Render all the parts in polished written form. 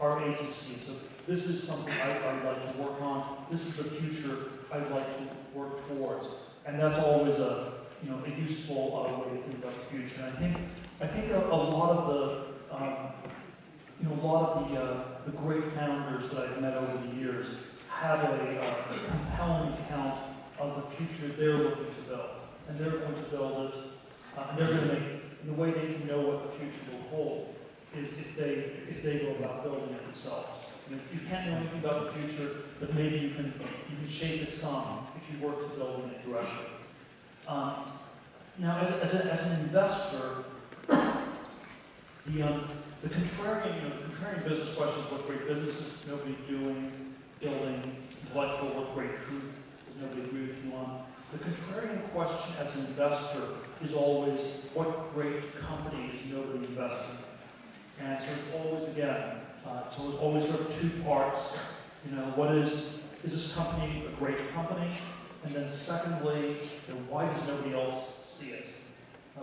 our agency. So this is something I'd like to work on. This is the future I'd like to work towards. And that's always a useful way to think about the future. And I think a lot of the great founders that I've met over the years have a compelling account of the future they're looking to build. And they're going to build it, and they're going to make, the way they can know what the future will hold is if they go about building it themselves. And if you can't know anything about the future, but maybe you can shape it some if you work to build in it directly. Now, as an investor, the contrarian business question is what great business is nobody doing, building, intellectual, what great truth does nobody agree with you on. The contrarian question as an investor is always what great company is nobody investing in. And so it's always, again, so it's always sort of two parts. What is this company a great company? And then secondly, why does nobody else see it?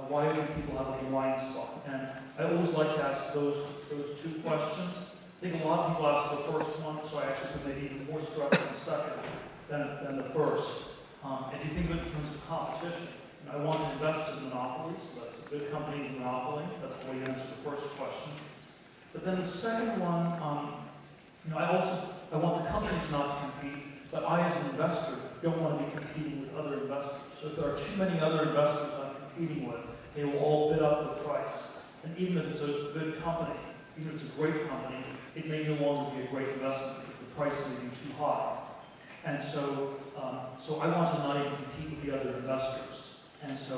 Why do people have a blind spot? And I always like to ask those two questions. I think a lot of people ask the first one, so I actually put maybe even more stress on the second than the first. If you think of it in terms of competition, I want to invest in monopolies, so that's a good company's monopoly. That's the way you answer the first question. But then the second one, I want the companies not to compete, but I as an investor don't want to be competing with other investors. So if there are too many other investors I'm competing with, they will all bid up the price. And even if it's a good company, even if it's a great company, it may no longer be a great investment because the price may be too high. And so, I want to not even compete with the other investors. And so,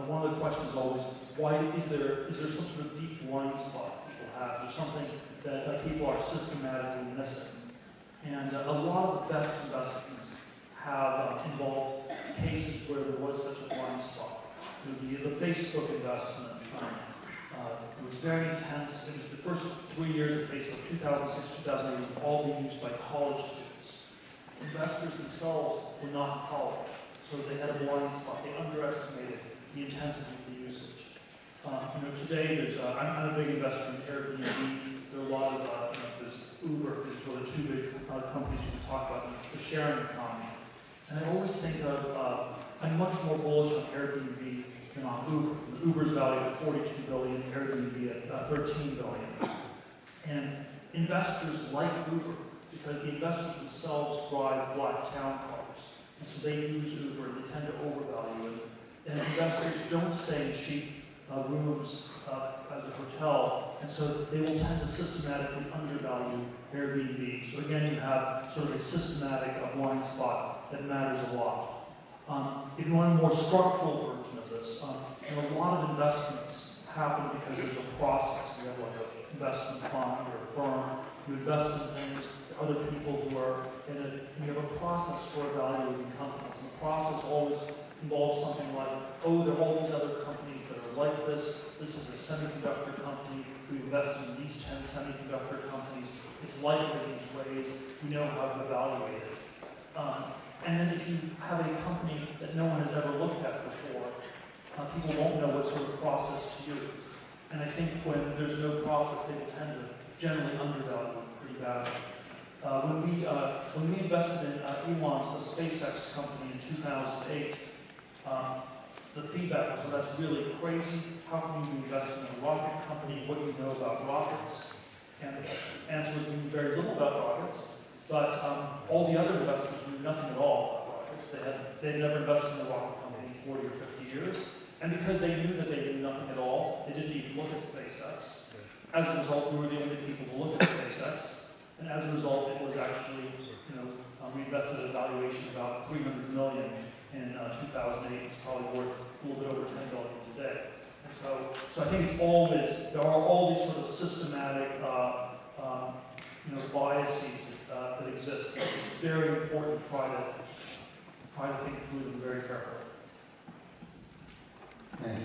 one of the questions is always, why is there some sort of deep blind spot people have? There's something that people are systematically missing. And a lot of the best investments have involved cases where there was such a blind spot. The Facebook investment, it was very intense. It was the first 3 years of Facebook, 2006, 2008, would all be used by college students. Investors themselves were not in college, so they had a blind spot. They underestimated the intensity of the usage. Today, I'm a big investor in Airbnb. There are a lot of, there's Uber, there's sort of two big companies we can talk about, the sharing economy. And I always think of, I'm much more bullish on Airbnb than on Uber. Uber's valued at $42 billion, Airbnb at $13 billion. And investors like Uber because the investors themselves drive black town cars. And so they use Uber and they tend to overvalue it. And investors don't stay in cheap rooms as a hotel, and so they will tend to systematically undervalue Airbnb. So again, you have sort of a systematic blind spot that matters a lot. If you want a more structural version of this, a lot of investments happen because there's a process. You have like an investment fund or a firm. You invest in things. There are other people who are in it. And you have a process for evaluating companies. And the process always involves something like, oh, there are all these other companies that are like this. This is a semiconductor company. We invested in these 10 semiconductor companies. It's likely these ways. We know how to evaluate it. And then if you have a company that no one has ever looked at before, people won't know what sort of process to use. And I think when there's no process, they will tend to generally undervalue it pretty badly. When we invested in Elon's SpaceX company in 2008, the feedback was, well, that's really crazy. How can you invest in a rocket company? What do you know about rockets? And the answer was we knew very little about rockets, but all the other investors knew nothing at all about rockets. They had never invested in a rocket company in 40 or 50 years. And because they knew that they knew nothing at all, they didn't even look at SpaceX. As a result, we were the only people to look at SpaceX. And as a result, it was actually, we invested at a valuation of about $300 million in 2008. It's probably worth a little bit over $10 billion today. And so I think it's all this. There are all these sort of systematic, biases that exist. It's very important to try to think through them very carefully. Okay.